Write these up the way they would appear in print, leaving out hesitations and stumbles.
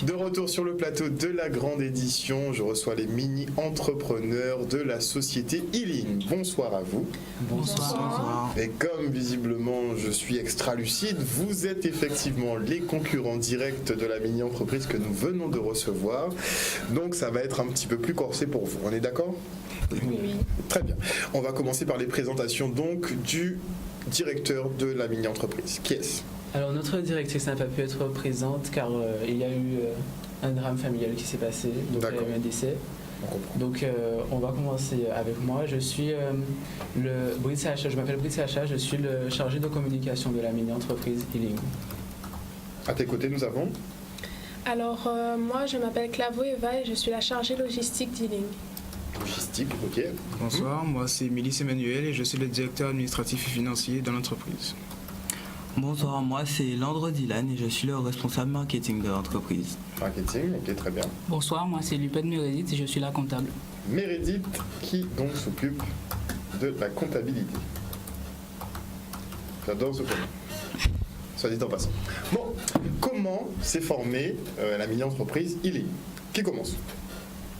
De retour sur le plateau de la grande édition, je reçois les mini-entrepreneurs de la société Healing. Bonsoir à vous. Bonsoir. Et comme visiblement je suis extra lucide, vous êtes effectivement les concurrents directs de la mini-entreprise que nous venons de recevoir. Donc ça va être un petit peu plus corsé pour vous. On est d'accord ? Oui. Très bien. On va commencer par les présentations donc du directeur de la mini-entreprise. Qui est-ce ? Alors notre directrice n'a pas pu être présente car il y a eu un drame familial qui s'est passé, donc il y a eu un décès. Donc on va commencer avec moi. Je suis je m'appelle Brice Sacha, je suis le chargé de communication de la mini-entreprise Healing. À tes côtés, nous avons Alors moi je m'appelle Clavo Eva et je suis la chargée logistique d'Healing. Logistique, ok. Bonsoir, moi c'est Mélisse Emmanuel et je suis le directeur administratif et financier de l'entreprise. Bonsoir, moi c'est Landre Dylan et je suis le responsable marketing de l'entreprise. Marketing, ok, très bien. Bonsoir, moi c'est Lupin Meredith et je suis la comptable. Meredith qui donc s'occupe de la comptabilité. J'adore ce prénom. Soit dit en passant. Bon, comment s'est formée la mini-entreprise Healing ? Qui commence ?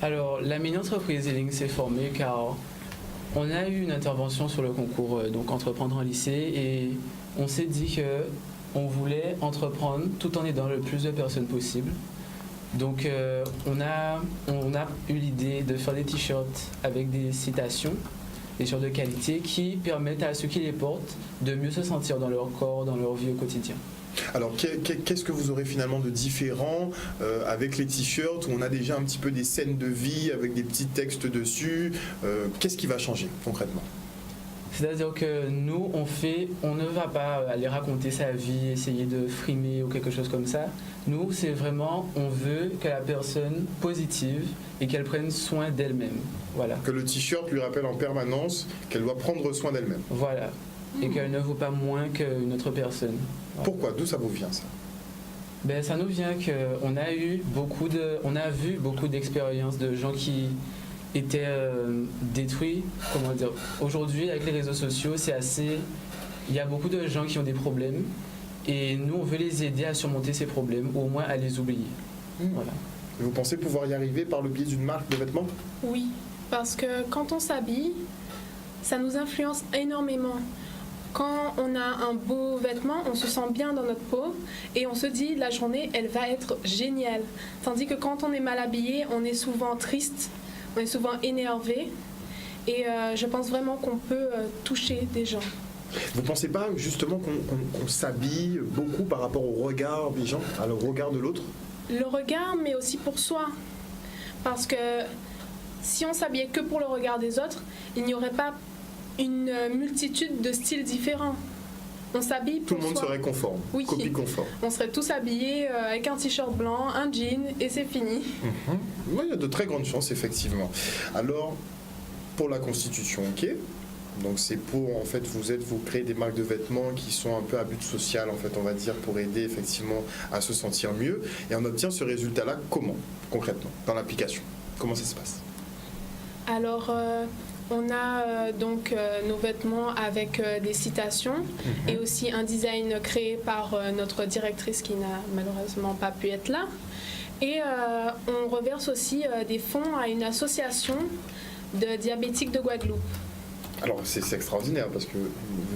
Alors la mini-entreprise Healing s'est formée car on a eu une intervention sur le concours donc entreprendre en lycée et on s'est dit que on voulait entreprendre tout en aidant le plus de personnes possible. Donc on a eu l'idée de faire des t-shirts avec des citations, des t-shirts de qualité qui permettent à ceux qui les portent de mieux se sentir dans leur corps, dans leur vie au quotidien. Alors, qu'est-ce que vous aurez finalement de différent avec les t-shirts où on a déjà un petit peu des scènes de vie avec des petits textes dessus qu'est-ce qui va changer concrètement ? C'est-à-dire que nous, on ne va pas aller raconter sa vie, essayer de frimer ou quelque chose comme ça. Nous, c'est vraiment, on veut que la personne positive et qu'elle prenne soin d'elle-même. Voilà. Que le t-shirt lui rappelle en permanence qu'elle doit prendre soin d'elle-même. Voilà. Et qu'elle ne vaut pas moins qu'une autre personne. Voilà. Pourquoi ? D'où ça vous vient ça ? Ben, ça nous vient qu'on a vu beaucoup d'expériences de gens qui étaient détruits. Comment dire ? Aujourd'hui, avec les réseaux sociaux, il y a beaucoup de gens qui ont des problèmes et nous, on veut les aider à surmonter ces problèmes ou au moins à les oublier. Voilà. Et vous pensez pouvoir y arriver par le biais d'une marque de vêtements ? Oui, parce que quand on s'habille, ça nous influence énormément. Quand on a un beau vêtement, on se sent bien dans notre peau et on se dit la journée, elle va être géniale. Tandis que quand on est mal habillé, on est souvent triste, on est souvent énervé et je pense vraiment qu'on peut toucher des gens. Vous pensez pas justement qu'on s'habille beaucoup par rapport au regard des gens, au regard de l'autre ? Le regard, mais aussi pour soi. Parce que si on s'habillait que pour le regard des autres, il n'y aurait pas une multitude de styles différents. On s'habille pour tout le monde soi. serait conforme, Oui. copie conforme. On serait tous habillés avec un t-shirt blanc, un jean et c'est fini. Oui, il y a de très grandes chances effectivement. Alors, pour la constitution, ok. Donc c'est pour, en fait, vous créez des marques de vêtements qui sont un peu à but social, en fait, on va dire, pour aider effectivement à se sentir mieux. Et on obtient ce résultat-là comment, concrètement, dans l'application ? Comment ça se passe ? Alors, on a donc nos vêtements avec des citations et aussi un design créé par notre directrice qui n'a malheureusement pas pu être là. Et on reverse aussi des fonds à une association de diabétiques de Guadeloupe. Alors c'est extraordinaire parce que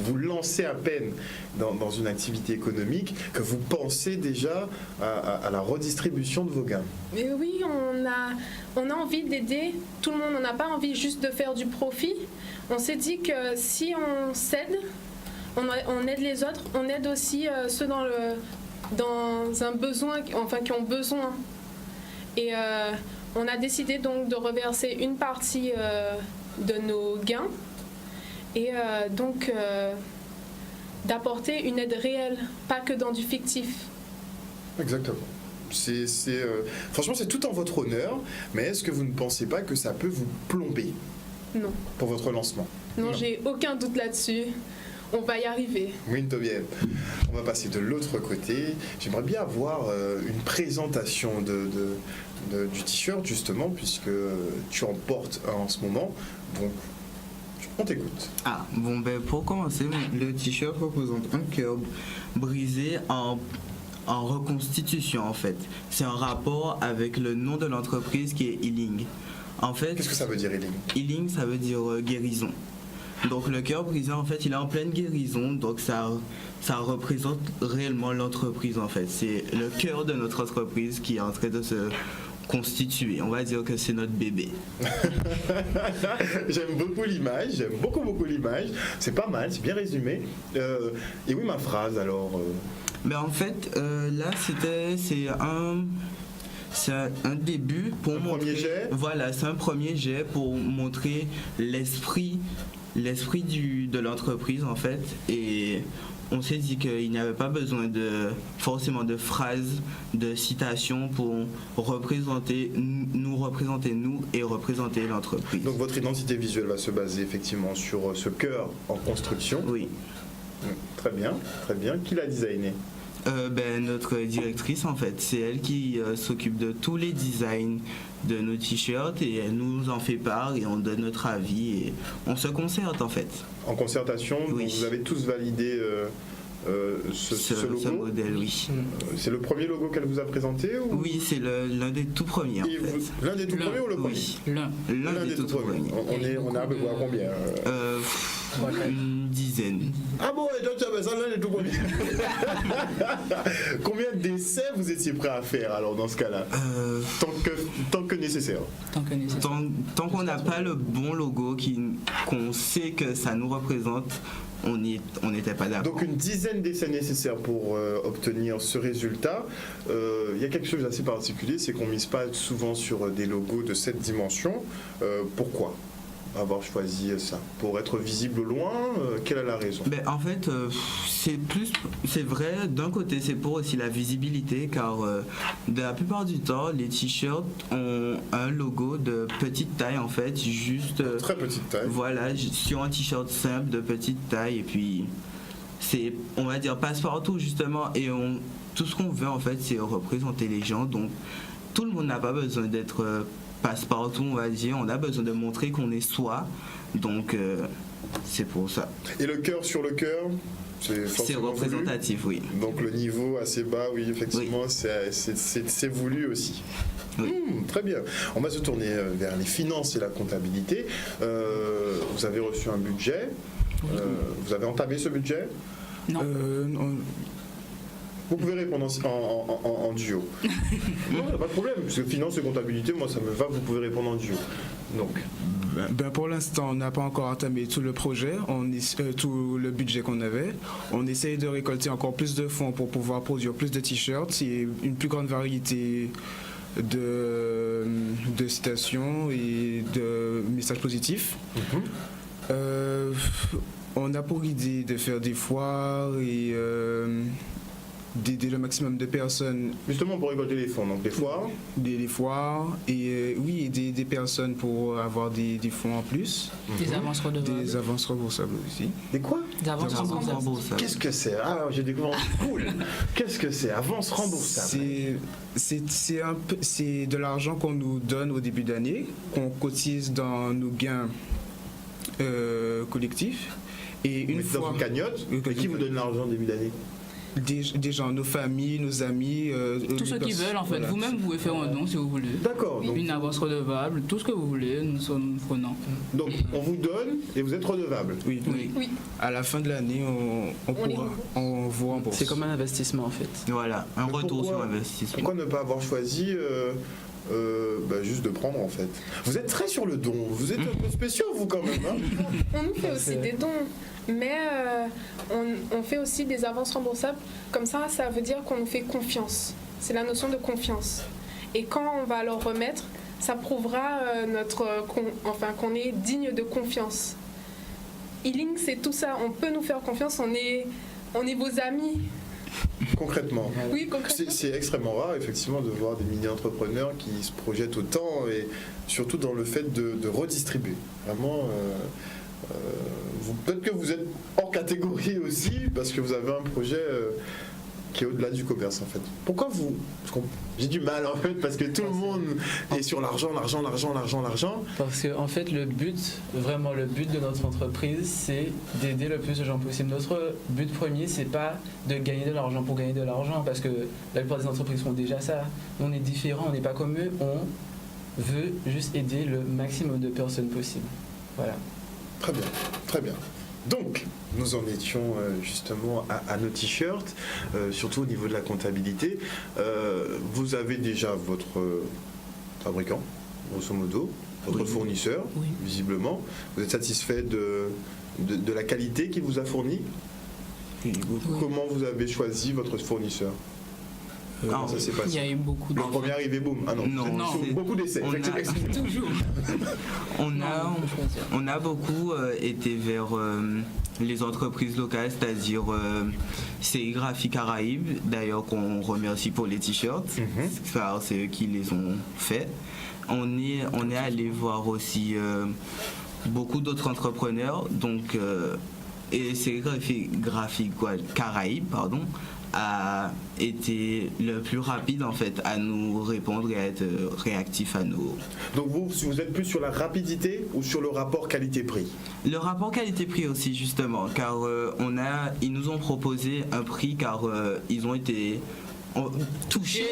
vous lancez à peine dans une activité économique que vous pensez déjà à la redistribution de vos gains. Mais oui, on a envie d'aider tout le monde, on n'a pas envie juste de faire du profit. On s'est dit que si on s'aide, on aide les autres, on aide aussi ceux dans un besoin, enfin qui ont besoin. Et on a décidé donc de reverser une partie de nos gains et donc d'apporter une aide réelle, pas que dans du fictif. Exactement. Franchement, c'est tout en votre honneur, mais est-ce que vous ne pensez pas que ça peut vous plomber Non. Pour votre lancement ? Non, j'ai aucun doute là-dessus. On va y arriver. Muito bien. On va passer de l'autre côté. J'aimerais bien avoir une présentation du t-shirt, justement, puisque tu en portes un en ce moment. Donc, on t'écoute. Pour commencer, le t-shirt représente un cœur brisé en en reconstitution en fait. C'est un rapport avec le nom de l'entreprise qui est Healing. En fait, Qu'est-ce que ça veut dire, Healing? Healing, ça veut dire guérison. Donc le cœur brisé, en fait, il est en pleine guérison, donc ça représente réellement l'entreprise, en fait. C'est le cœur de notre entreprise qui est en train de se constituer. On va dire que c'est notre bébé. J'aime beaucoup l'image, j'aime beaucoup l'image. C'est pas mal, c'est bien résumé. Et oui, ma phrase alors. Mais en fait, là, c'est un début pour montrer. Premier jet. Voilà, c'est un premier jet pour montrer l'esprit de l'entreprise en fait. Et on s'est dit qu'il n'y avait pas besoin forcément de phrases, de citations pour nous représenter nous et représenter l'entreprise. Donc votre identité visuelle va se baser effectivement sur ce cœur en construction. Oui. Très bien, très bien. Qui l'a designé? Notre directrice en fait, c'est elle qui s'occupe de tous les designs de nos t-shirts et elle nous en fait part et on donne notre avis et on se concerte en fait. En concertation, Oui. donc vous avez tous validé ce logo. Ce modèle, oui. C'est le premier logo qu'elle vous a présenté ou... Oui, c'est l'un des tout premiers en Et fait. l'un des tout premiers ou le premier? Oui, L'un. l'un des tout premiers. On est à peu près à combien Une dizaine. Ah bon, et donc ça l'un des tout premiers. Combien d'essais vous étiez prêt à faire alors dans ce cas-là? Tant que nécessaire. Tant que nécessaire. Tant qu'on n'a pas le bon logo qu'on sait que ça nous représente, on n'était pas d'accord. Donc une dizaine d'essais nécessaires pour obtenir ce résultat. Il y a quelque chose d'assez particulier, c'est qu'on ne mise pas souvent sur des logos de cette dimension. Pourquoi avoir choisi ça? Pour être visible au loin? Quelle est la raison? En fait, c'est vrai, d'un côté c'est pour aussi la visibilité car de la plupart du temps les t-shirts ont un logo de petite taille en fait, juste Très petite taille. voilà, sur un t-shirt simple de petite taille et puis c'est, on va dire, passe-partout justement et tout ce qu'on veut en fait c'est représenter les gens, donc tout le monde n'a pas besoin d'être passe-partout, on va dire, on a besoin de montrer qu'on est soi, donc c'est pour ça. Et le cœur sur le cœur, c'est C'est forcément voulu. représentatif, oui. Donc le niveau assez bas, oui, effectivement, c'est voulu aussi. Oui. Très bien. On va se tourner vers les finances et la comptabilité. Vous avez reçu un budget. Vous avez entamé ce budget? Non. Vous pouvez répondre en duo. Non, pas de problème, parce que finance et comptabilité, moi ça me va, vous pouvez répondre en duo. Donc, Pour l'instant, on n'a pas encore entamé tout le projet, tout le budget qu'on avait. On essaye de récolter encore plus de fonds pour pouvoir produire plus de t-shirts et une plus grande variété de citations et de messages positifs. On a pour idée de faire des foires et d'aider le maximum de personnes. justement pour récolter les fonds, donc des foires. Des foires et oui, aider des personnes pour avoir des fonds en plus. Des avances redevables. Des avances remboursables aussi. Des quoi? Des avances remboursables. Remboursable. Qu'est-ce que c'est? Ah, j'ai découvert. Cool. Qu'est-ce que c'est? Avance remboursable. C'est de l'argent qu'on nous donne au début d'année, qu'on cotise dans nos gains collectifs. Et une Dans fois une cagnotte. Une Et qui cagnotte. vous donne l'argent au début d'année? des gens, nos familles, nos amis, Tous ceux qui veulent, en fait. voilà. Vous-même, vous pouvez faire un don si vous voulez. D'accord. Donc, Une avance redevable, tout ce que vous voulez, nous sommes prenants. donc, on vous donne et vous êtes redevable. Oui. Oui. À la fin de l'année, on vous rembourse. C'est comme un investissement en fait. Voilà, un Mais retour pourquoi- sur investissement. Pourquoi ne pas avoir choisi juste de prendre en fait? Vous êtes très sur le don. Vous êtes un peu spéciaux vous quand même. Hein? On nous fait aussi des dons, mais on fait aussi des avances remboursables. Comme ça veut dire qu'on nous fait confiance. C'est la notion de confiance. Et quand on va leur remettre, ça prouvera qu'on est digne de confiance. Healing, c'est tout ça. On peut nous faire confiance. On est vos amis. Concrètement. Oui, concrètement. C'est extrêmement rare, effectivement, de voir des mini-entrepreneurs qui se projettent autant et surtout dans le fait de redistribuer. Vraiment, peut-être que vous êtes hors catégorie aussi parce que vous avez un projet qui est au-delà du commerce en fait. Pourquoi vous... J'ai du mal en fait parce que tout le monde est sur l'argent. Parce que en fait vraiment le but de notre entreprise, c'est d'aider le plus de gens possible. Notre but premier, c'est pas de gagner de l'argent pour gagner de l'argent, parce que la plupart des entreprises font déjà ça. Nous, on est différents, on n'est pas comme eux, on veut juste aider le maximum de personnes possible. Voilà. Très bien, très bien. Donc, nous en étions justement à nos t-shirts, surtout au niveau de la comptabilité. Vous avez déjà votre fabricant, grosso modo, votre fournisseur, visiblement. Vous êtes satisfait de la qualité qu'il vous a fournie? Comment vous avez choisi votre fournisseur? Comment ça s'est Il y passé? a eu beaucoup Le d'enfants. premier arrivé, boum. Ah non, Non, c'est beaucoup d'essais. Toujours. On a beaucoup été vers les entreprises locales, c'est-à-dire Sérigraphie Caraïbes, d'ailleurs qu'on remercie pour les t-shirts, car c'est eux qui les ont faits. On est allé voir aussi beaucoup d'autres entrepreneurs, donc et Sérigraphie Caraïbes, pardon, a été le plus rapide en fait à nous répondre et à être réactif à nos... Donc vous êtes plus sur la rapidité ou sur le rapport qualité-prix? Le rapport qualité-prix aussi justement, car ils nous ont proposé un prix car ils ont été touchés.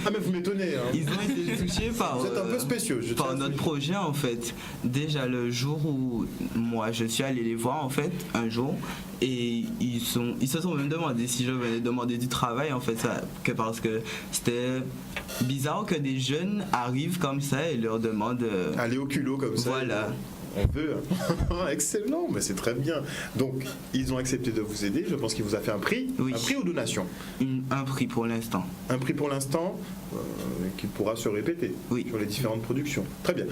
Ah mais vous m'étonnez. Hein. Ils ont été touchés par, Vous êtes un peu spécieux. par notre projet en fait. Déjà le jour où moi je suis allé les voir en fait un jour, et ils se sont même demandé si je venais demander du travail en fait, parce que c'était bizarre que des jeunes arrivent comme ça et leur demandent Aller au culot comme ça. voilà. On veut. Excellent, mais c'est très bien. Donc, ils ont accepté de vous aider. Je pense qu'il vous a fait un prix. Oui. Un prix ou donation? Un prix pour l'instant. Un prix pour l'instant qui pourra se répéter sur les différentes productions. Très bien.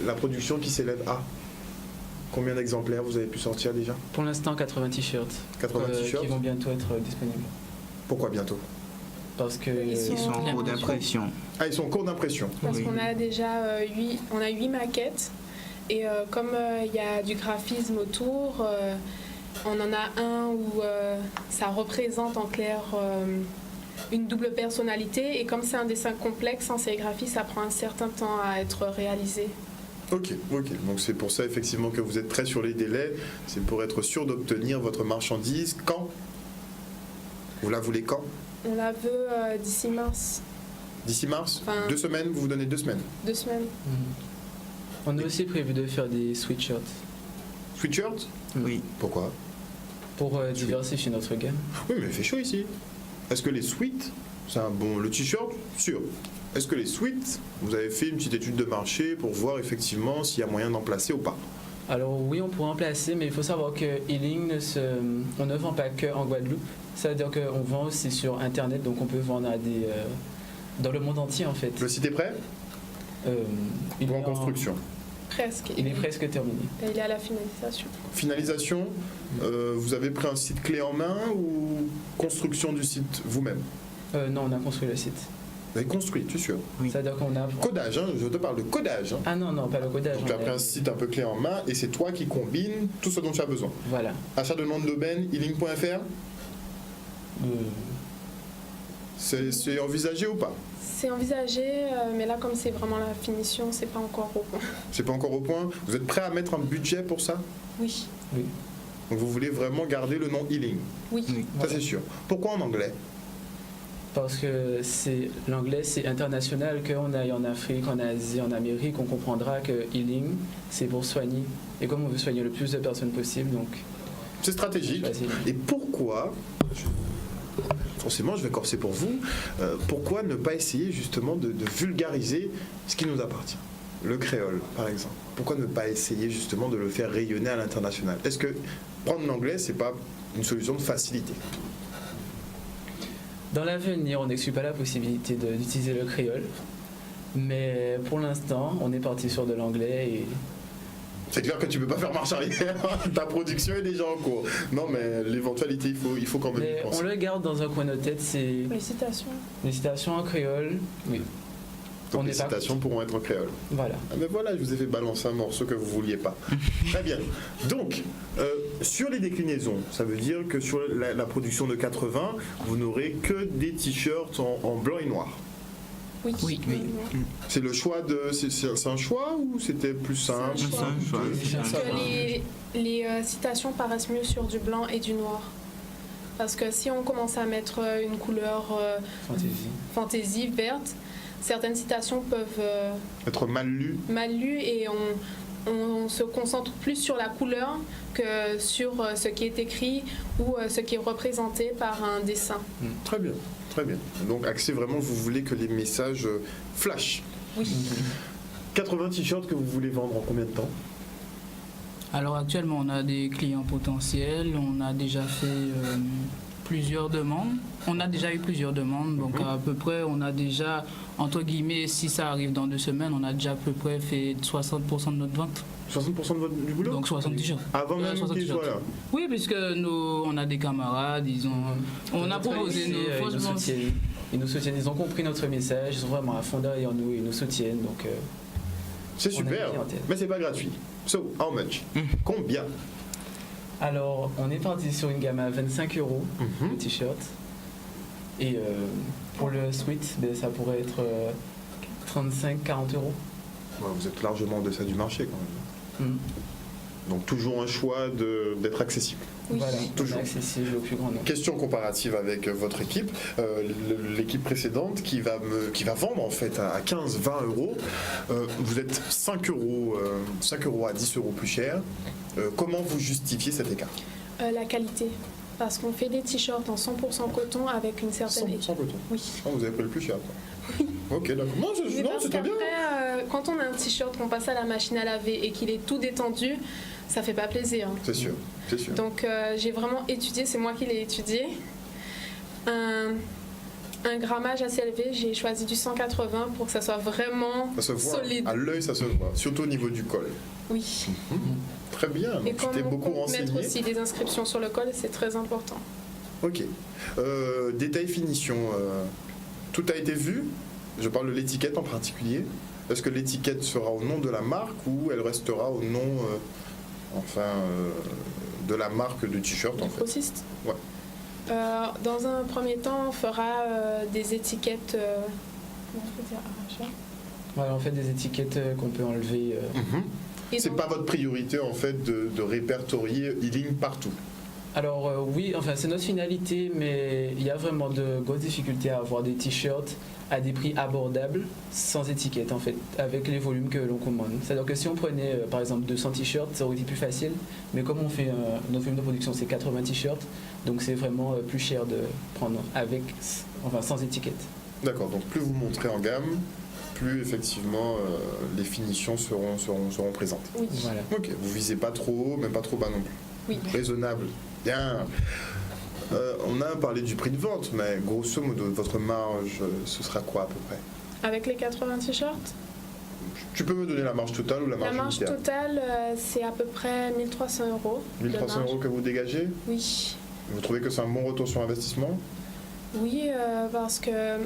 La production qui s'élève à combien d'exemplaires vous avez pu sortir déjà? Pour l'instant, 80 t-shirts. 80 t-shirts. Qui vont bientôt être disponibles. Pourquoi bientôt? Parce que Ils Ils sont en cours d'impression. Ah, ils sont en cours d'impression. Parce Oui. qu'on a déjà 8 maquettes. Et comme il y a du graphisme autour, on en a un où ça représente en clair une double personnalité. Et comme c'est un dessin complexe en sérigraphie, ça prend un certain temps à être réalisé. Ok. Donc c'est pour ça effectivement que vous êtes très sur les délais. C'est pour être sûr d'obtenir votre marchandise. Quand? Vous la voulez quand? On la veut d'ici mars, D'ici mars? Enfin- 2 semaines? Vous vous donnez 2 semaines? 2 semaines. on a aussi prévu de faire des sweatshirts Sweatshirt? Oui. Pourquoi? pour diversifier notre gamme. Oui, mais il fait chaud ici. Est-ce que les sweats, c'est un bon... Le t-shirt, sûr. Est-ce que les sweats, vous avez fait une petite étude de marché pour voir effectivement s'il y a moyen d'en placer ou pas? Alors oui, on pourrait en placer, mais il faut savoir que Healing on ne vend pas que en Guadeloupe. Ça veut dire qu'on vend aussi sur Internet, donc on peut vendre à dans le monde entier en fait. Le site est prêt? Il Ou est en construction? Presque. Il est presque terminé. Il est à la finalisation. Finalisation, vous avez pris un site clé en main ou construction du site vous-même? Non, on a construit le site. Vous avez construit, tu es sûr? Oui. C'est-à-dire qu'on a... Codage, hein, je te parle de codage. Hein. Ah non, pas le codage. Donc tu as on pris a- un site un peu clé en main et c'est toi qui combines tout ce dont tu as besoin. Voilà. Achat de nom de domaine, healing.fr, c'est envisagé ou pas? C'est envisagé, mais là, comme c'est vraiment la finition, c'est pas encore au point. C'est pas encore au point? Vous êtes prêt à mettre un budget pour ça? Oui. Donc vous voulez vraiment garder le nom Healing? Oui. Oui. Ça c'est sûr. Pourquoi en anglais? Parce que l'anglais, c'est international, qu'on aille en Afrique, en Asie, en Amérique, on comprendra que healing, c'est pour soigner. Et comme on veut soigner le plus de personnes possible, donc... C'est stratégique. Vas-y. Et pourquoi, forcément je vais corser pour vous, pourquoi ne pas essayer justement de vulgariser ce qui nous appartient? Le créole par exemple. Pourquoi ne pas essayer justement de le faire rayonner à l'international? Est-ce que prendre l'anglais, c'est pas une solution de facilité? Dans l'avenir, on n'exclut pas la possibilité d'utiliser le créole. Mais pour l'instant, on est parti sur de l'anglais et... C'est clair que tu peux pas faire marche arrière, ta production est déjà en cours. Non mais l'éventualité, il faut quand même y Mais penser. on le garde dans un coin de notre tête, c'est Félicitations. les citations en créole. Oui. Donc on les est pas- citations pourront être en créole. Voilà. Ah ben voilà, je vous ai fait balancer un morceau que vous vouliez pas. Très bien. Donc, sur les déclinaisons, ça veut dire que sur la production de 80, vous n'aurez que des t-shirts en blanc et noir. Oui. Oui. C'est le choix c'est un choix ou c'était plus simple? C'est un choix. Parce Ça que va. les citations paraissent mieux sur du blanc et du noir. Parce que si on commence à mettre une couleur Fantasy. fantaisie, verte, certaines citations peuvent Être mal lu. mal lues et on se concentre plus sur la couleur que sur ce qui est écrit ou ce qui est représenté par un dessin. Très bien, très bien. Donc axé vraiment, vous voulez que les messages flash. Oui. 80 t-shirts que vous voulez vendre en combien de temps? Alors actuellement, on a des clients potentiels, on a déjà fait plusieurs demandes. On a déjà eu plusieurs demandes, donc à peu près, on a déjà, entre guillemets, si ça arrive dans 2 semaines, on a déjà à peu près fait 60% de notre vente. 60% du boulot? Donc 60 t-shirts. Avant même 60 qu'ils soient t-shirts. là. Oui, puisque on a des camarades, on a proposé nos ils nous fausses soutiennent. Ils nous soutiennent, ils ont compris notre message, ils sont vraiment à fond derrière nous, ils nous soutiennent. Donc, C'est On a super, une clientèle. mais c'est pas gratuit. So, how much? Combien? alors, on est parti sur une gamme à 25 euros Mhm. le t-shirt. Et pour le sweat, ben, ça pourrait être 35-40 euros. Ouais, vous êtes largement en deçà du marché quand même. Mhm. Donc toujours un choix d'être accessible. Oui. Voilà, Toujours. accessible au plus grand nombre. Question comparative avec votre équipe, l'équipe précédente qui va vendre en fait à 15-20 euros. Vous êtes 5 euros à 10 euros plus cher. Comment vous justifiez cet écart? La qualité. Parce qu'on fait des t-shirts en 100% coton avec une certaine... 100% coton. Oui. Ah, vous avez pris le plus cher. Quoi. Ok, d'accord. Non, Mais non, parce c'est très bien. qu'après, quand on a un t-shirt qu'on passe à la machine à laver et qu'il est tout détendu, ça fait pas plaisir. C'est sûr, c'est sûr. Donc j'ai vraiment étudié, c'est moi qui l'ai étudié. Un grammage assez élevé, j'ai choisi du 180 pour que ça soit vraiment Ça se voit. solide. À l'œil, ça se voit. Surtout au niveau du col. Oui. Très bien. Et Donc, tu comme t'es on beaucoup compte mettre renseigné. aussi des inscriptions sur le col, c'est très important. Ok. Détail finition. Tout a été vu. Je parle de l'étiquette en particulier. Est-ce que l'étiquette sera au nom de la marque ou elle restera au nom, de la marque de t-shirt en fait? Grossiste. Ouais. Dans un premier temps, on fera des étiquettes. Comment on peut dire, arrachées. Voilà, on fait des étiquettes qu'on peut enlever. Mhm. Et C'est donc- pas votre priorité en fait de répertorier e-ligne partout. Alors oui, enfin c'est notre finalité, mais il y a vraiment de grosses difficultés à avoir des t-shirts à des prix abordables, sans étiquette en fait, avec les volumes que l'on commande. C'est-à-dire que si on prenait par exemple 200 t-shirts, ça aurait été plus facile, mais comme on fait notre volume de production c'est 80 t-shirts, donc c'est vraiment plus cher de prendre avec, enfin sans étiquette. D'accord. Donc plus vous montrez en gamme, plus effectivement les finitions seront présentes. Oui. Voilà. Ok. Vous visez pas trop haut, mais pas trop bas non plus. Oui. Raisonnable. Bien. On a parlé du prix de vente, mais grosso modo, votre marge, ce sera quoi à peu près? Avec les 80 t-shirts, Tu peux me donner la marge totale ou la la marge marge unitaire? totale, c'est à peu près 1300 euros. de 1300 marge. euros que vous dégagez? Oui. Vous trouvez que c'est un bon retour sur investissement? Oui, parce que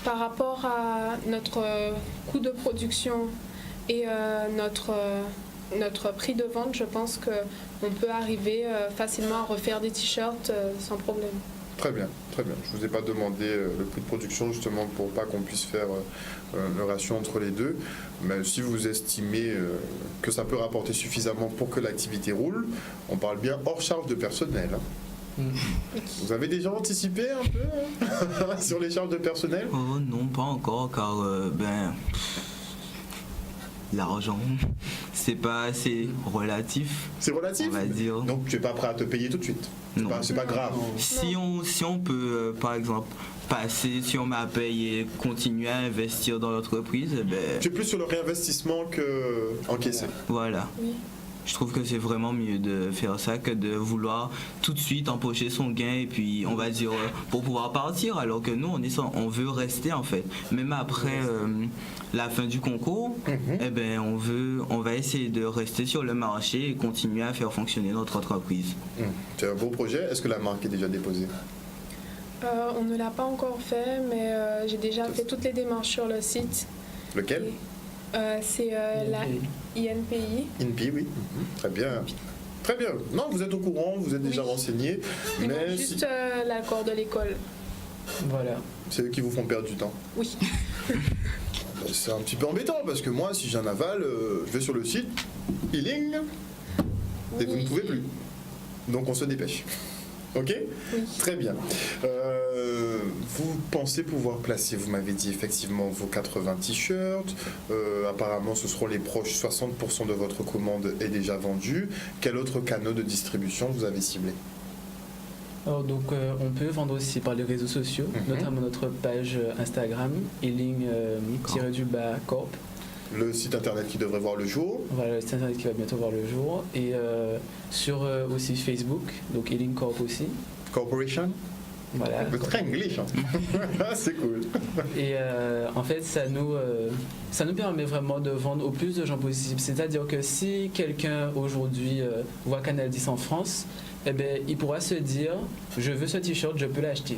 par rapport à notre coût de production et notre prix de vente, je pense qu'on peut arriver facilement à refaire des t-shirts sans problème. Très bien, très bien. Je ne vous ai pas demandé le prix de production justement pour pas qu'on puisse faire le ratio entre les deux. Mais si vous estimez que ça peut rapporter suffisamment pour que l'activité roule, on parle bien hors charge de personnel. Hein. Vous avez déjà anticipé un peu sur les charges de personnel? Oh non, pas encore, car l'argent, c'est pas assez relatif, C'est relatif? on va dire. Donc tu n'es pas prêt à te payer tout de suite? Non. C'est pas grave. Si on peut, par exemple, passer sur ma paye et continuer à investir dans l'entreprise, eh ben, Tu es plus sur le réinvestissement que encaisser. voilà. Oui. Je trouve que c'est vraiment mieux de faire ça que de vouloir tout de suite empocher son gain et puis on va dire pour pouvoir partir, alors que nous on veut rester en fait. Même après la fin du concours, eh ben on va essayer de rester sur le marché et continuer à faire fonctionner notre entreprise. C'est un beau projet. Est-ce que la marque est déjà déposée? On ne l'a pas encore fait, mais j'ai déjà fait toutes les démarches sur le site. Lequel? C'est la INPI. INPI, oui. Très bien. Très bien. Non, vous êtes au courant, vous êtes déjà Oui. renseigné, Ils mais manquent juste l'accord de l'école. Voilà. c'est eux qui vous font perdre du temps. Oui. C'est un petit peu embêtant parce que moi, si j'ai un aval, je vais sur le site, e-ling, et vous ne Oui. pouvez plus. Donc on se dépêche. Ok? Oui. Très bien. Vous pensez pouvoir placer, vous m'avez dit effectivement vos 80 t-shirts. Apparemment, ce seront les proches 60% de votre commande est déjà vendue. Quel autre canal de distribution vous avez ciblé? Alors, donc, on peut vendre aussi par les réseaux sociaux, notamment notre page Instagram, Ealing-Corp. Le site internet qui devrait voir le jour. Voilà, le site internet qui va bientôt voir le jour. Et sur aussi Facebook, donc Ealing Corp aussi. Corporation. Voilà. Très English. Hein. C'est cool. Et en fait, ça nous permet vraiment de vendre au plus de gens possible. C'est-à-dire que si quelqu'un aujourd'hui voit Canal 10 en France, eh ben, il pourra se dire, je veux ce t-shirt, je peux l'acheter.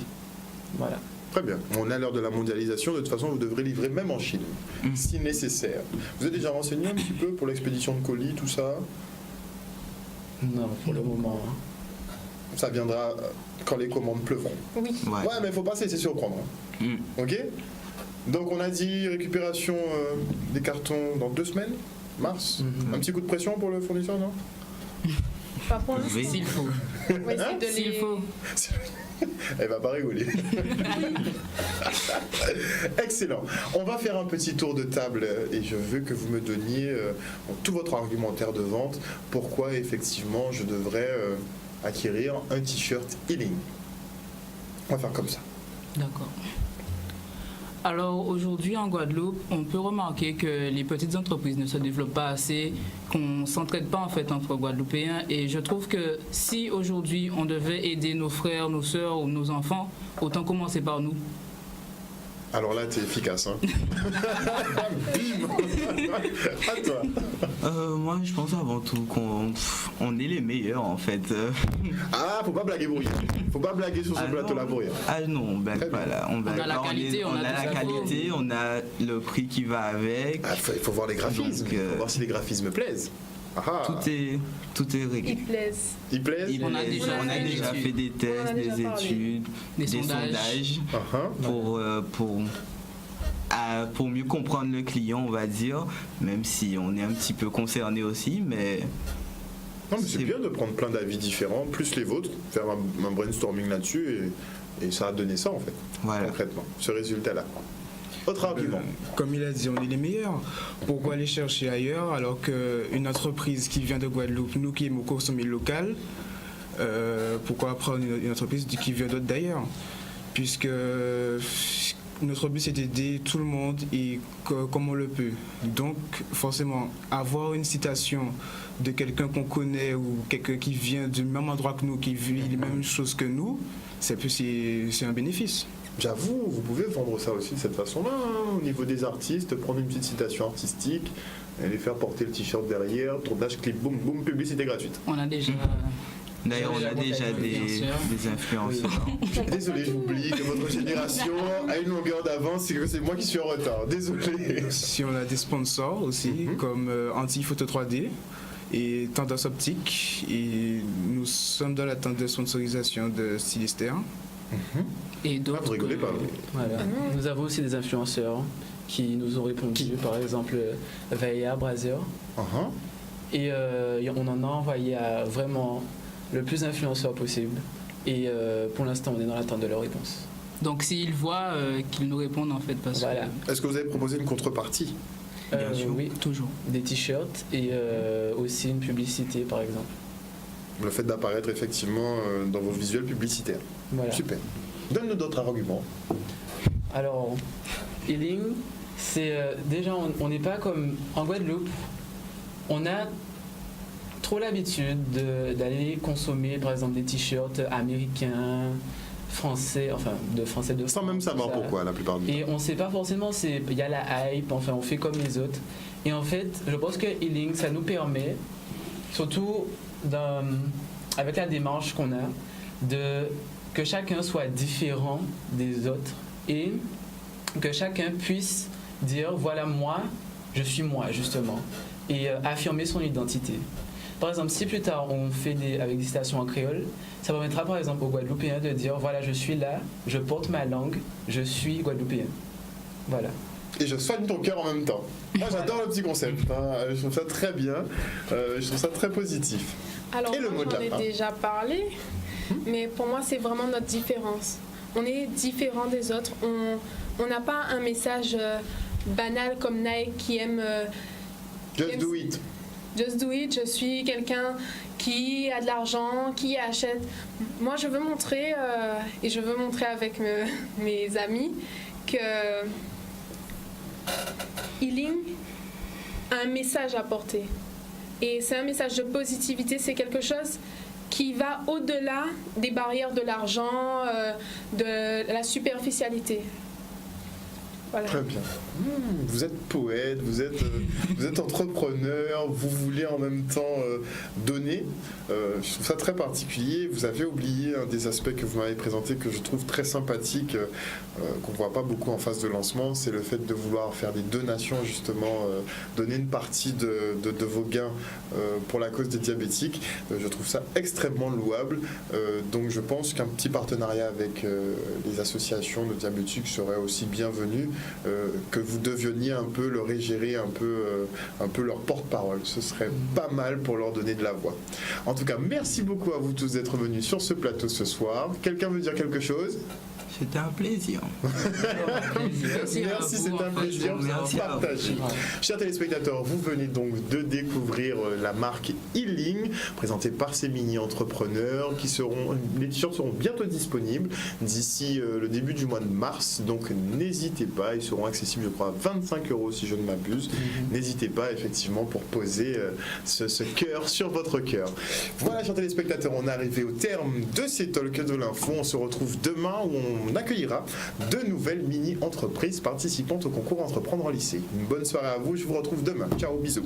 Voilà. Très bien. On est à l'heure de la mondialisation. De toute façon, vous devrez livrer même en Chine, si nécessaire. Vous êtes déjà renseigné un petit peu pour l'expédition de colis, tout ça? Non, pour le moment. Ça viendra quand les commandes pleuvront. Oui. Ouais. Ouais, mais il faut pas se laisser surprendre. Hein. Ok? Donc on a dit récupération des cartons dans 2 semaines, mars. Un petit coup de pression pour le fournisseur, non? Pas pour l'instant. Oui. S'il faut. On va essayer de S'il les- faut. Elle va pas rigoler. Excellent. On va faire un petit tour de table et je veux que vous me donniez tout votre argumentaire de vente. Pourquoi effectivement je devrais acquérir un t-shirt e-ling. On va faire comme ça. D'accord. Alors aujourd'hui en Guadeloupe, on peut remarquer que les petites entreprises ne se développent pas assez, qu'on ne s'entraide pas en fait entre Guadeloupéens. Et je trouve que si aujourd'hui on devait aider nos frères, nos sœurs ou nos enfants, autant commencer par nous. Alors là, t'es efficace. Hein. Bim. À toi. Moi, je pense avant tout qu'on on est les meilleurs en fait. Ah, faut pas blaguer pour rien. Faut pas blaguer sur ce plateau-là pour rien. Ah non, on blague Très pas bien. là. On blague a la pas, qualité, on a la tout ce qu'il faut. qualité, on a le prix qui va avec. Ah, il faut voir les graphismes. Donc, Il faut voir si les graphismes plaisent. Ah, ah. Tout est réglé. Ils plaisent. Ils plaisent. On a déjà on a fait des déjà études. fait des On en a tests, déjà des parlé. études, Des des sondages. sondages Ah, ah. pour mieux comprendre le client, on va dire, même si on est un petit peu concerné aussi, mais Non, mais c'est C'est- bien de prendre plein d'avis différents, plus les vôtres, faire un brainstorming là-dessus et ça a donné ça en fait, voilà. concrètement, ce résultat-là. Autre argument. Comme il a dit, on est les meilleurs. Pourquoi aller chercher ailleurs alors qu'une entreprise qui vient de Guadeloupe, nous qui aimons consommer local, pourquoi prendre une entreprise qui vient d'autre d'ailleurs? Puisque notre but c'est d'aider tout le monde et comme on le peut. Donc forcément, avoir une citation de quelqu'un qu'on connaît ou quelqu'un qui vient du même endroit que nous, qui vit les mêmes choses que nous, c'est un bénéfice. J'avoue, vous pouvez vendre ça aussi de cette façon-là, hein, au niveau des artistes, prendre une petite citation artistique, et les faire porter le t-shirt derrière, tournage, clip, boum, boum, publicité gratuite. On a déjà. D'ailleurs, on a déjà des influenceurs. Désolé, j'oublie que votre génération a une longueur d'avance et que c'est moi qui suis en retard. Désolé. Si on a des sponsors aussi, comme Anti-Photo 3D et Tendance Optique, et nous sommes dans l'attente de sponsorisation de Stylister. Et Ah, d'autres. vous rigolez pas. Voilà. Ah non. Nous avons aussi des influenceurs qui nous ont répondu, par exemple Veilla, Brazier. Uh-huh. Et on en a envoyé à vraiment le plus d'influenceurs possible. Et pour l'instant, on est dans l'attente de leur réponse. Donc s'ils voient, qu'ils nous répondent en fait. Parce Voilà. Est-ce que vous avez proposé une contrepartie? Bien sûr. Oui, que toujours. des t-shirts et aussi une publicité, par exemple. Le fait d'apparaître effectivement dans vos visuels publicitaires. Voilà. Super. Donne-nous d'autres arguments. Alors, Ealing, c'est déjà, on n'est pas comme en Guadeloupe. On a trop l'habitude d'aller consommer, par exemple, des t-shirts américains, français, enfin, de français de Sans France, même savoir tout ça. pourquoi, la plupart du temps. Et on ne sait pas forcément, il y a la hype, enfin, on fait comme les autres. Et en fait, je pense que Ealing, ça nous permet, surtout avec la démarche qu'on a, que chacun soit différent des autres et que chacun puisse dire voilà, moi, je suis moi, justement, et affirmer son identité. Par exemple, si plus tard on fait avec des stations en créole, ça permettra par exemple aux Guadeloupéens de dire voilà, je suis là, je porte ma langue, je suis Guadeloupéen. Voilà. Et je soigne ton cœur en même temps. Moi j'adore le petit concept, hein. Je trouve ça très bien, je trouve ça très positif. Alors Et le moi mot de j'en la ai fin. déjà parlé, mais pour moi c'est vraiment notre différence. On est différent des autres. On n'a pas un message banal comme Nike qui aime Just do it. Just do it. Je suis quelqu'un qui a de l'argent, qui achète. Moi je veux montrer et je veux montrer avec mes amis que Healing a un message à porter. Et c'est un message de positivité, c'est quelque chose qui va au-delà des barrières de l'argent, de la superficialité. Voilà. Très bien. Vous êtes poète, vous êtes entrepreneur, vous voulez en même temps donner. Je trouve ça très particulier. Vous avez oublié un des aspects que vous m'avez présenté que je trouve très sympathique, qu'on ne voit pas beaucoup en phase de lancement, c'est le fait de vouloir faire des donations, justement, donner une partie de vos gains pour la cause des diabétiques. Je trouve ça extrêmement louable. Donc je pense qu'un petit partenariat avec les associations de diabétiques serait aussi bienvenu. Que vous deveniez un peu leur égérer, un peu leur porte-parole. Ce serait pas mal pour leur donner de la voix. En tout cas, merci beaucoup à vous tous d'être venus sur ce plateau ce soir. Quelqu'un veut dire quelque chose ? C'était un plaisir. Merci, c'était un plaisir Merci à vous. partagé. Chers téléspectateurs, vous venez donc de découvrir la marque Healing, présentée par ces mini-entrepreneurs les t-shirts seront bientôt disponibles d'ici le début du mois de mars, donc n'hésitez pas, ils seront accessibles je crois à 25 € si je ne m'abuse. N'hésitez pas effectivement pour poser ce cœur sur votre cœur. Voilà, chers téléspectateurs, on est arrivé au terme de ces talks de l'info. On se retrouve demain où on accueillera de nouvelles mini-entreprises participantes au concours Entreprendre en lycée. Une bonne soirée à vous, je vous retrouve demain. Ciao, bisous.